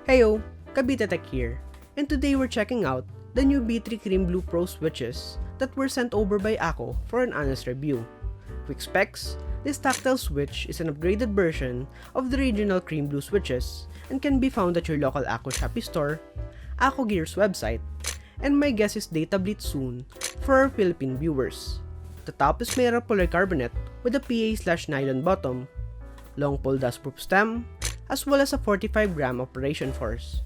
Heyo, Kabita Tech here, and today we're checking out the new B3 Cream Blue Pro switches that were sent over by Akko for an honest review. Quick specs: this tactile switch is an upgraded version of the original Cream Blue switches and can be found at your local Akko Shopee store, Akko Gear's website, and my guess is data bleed soon for our Philippine viewers. The top is made of polycarbonate with a PA/nylon bottom, long pull dustproof stem, as well as a 45-gram operation force.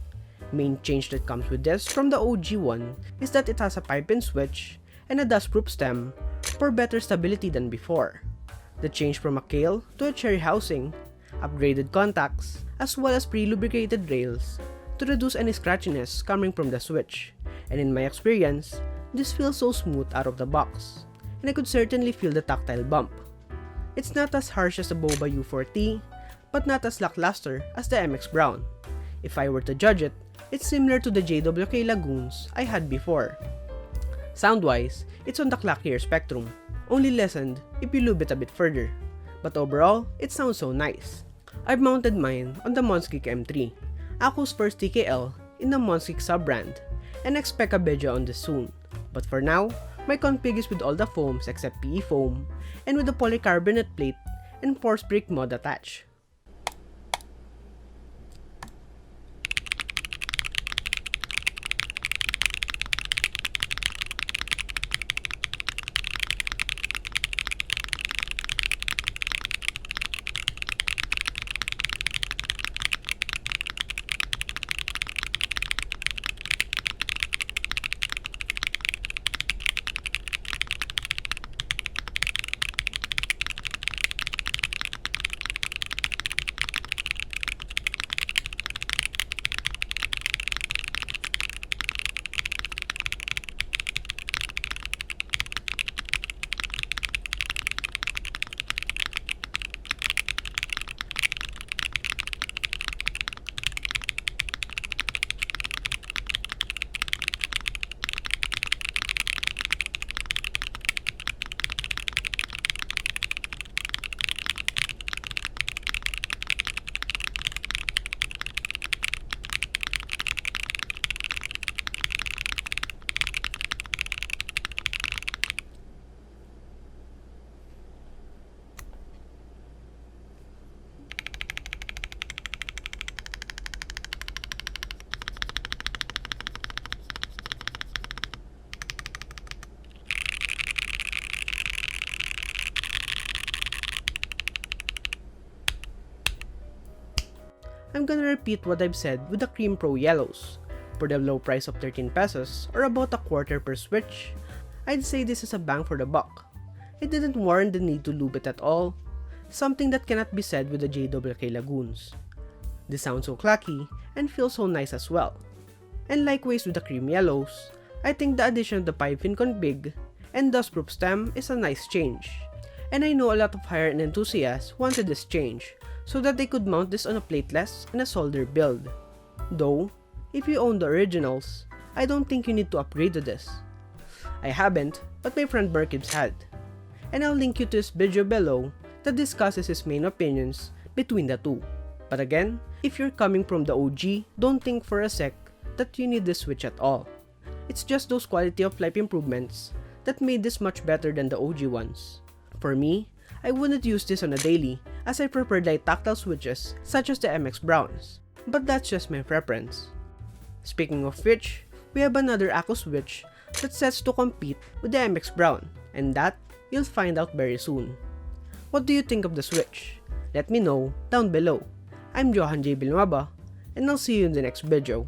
Main change that comes with this from the OG one is that it has a 5-pin switch and a dustproof stem for better stability than before. The change from a Coiled to a cherry housing, upgraded contacts, as well as pre-lubricated rails to reduce any scratchiness coming from the switch, and in my experience, this feels so smooth out of the box, and I could certainly feel the tactile bump. It's not as harsh as the Boba U4T, but not as lackluster as the MX Brown. If I were to judge it, it's similar to the JWK Lagoons I had before. Sound-wise, it's on the clackier spectrum, only lessened if you lube it a bit further, but overall, it sounds so nice. I've mounted mine on the Zeke M3, Akko's first TKL in the Zeke sub-brand, and expect a video on this soon. But for now, my config is with all the foams except PE foam, and with the polycarbonate plate and force brake mod attached. I'm gonna repeat what I've said with the Cream Pro Yellows. For the low price of 13 pesos, or about a quarter per switch, I'd say this is a bang for the buck. It didn't warrant the need to lube it at all, something that cannot be said with the JWK Lagoons. They sound so clacky and feel so nice as well. And likewise with the Cream Yellows, I think the addition of the 5-pin config and dustproof stem is a nice change. And I know a lot of higher-end enthusiasts wanted this change, so that they could mount this on a plateless and a solder build. Though, if you own the originals, I don't think you need to upgrade to this. I haven't, but my friend Merkibs had. And I'll link you to his video below that discusses his main opinions between the two. But again, if you're coming from the OG, don't think for a sec that you need this switch at all. It's just those quality of life improvements that made this much better than the OG ones. For me, I wouldn't use this on a daily as I prefer light tactile switches such as the MX Browns, but that's just my preference. Speaking of which, we have another Akko switch that's set to compete with the MX Brown, and that you'll find out very soon. What do you think of the switch? Let me know down below. I'm Johan J. Villanueva, and I'll see you in the next video.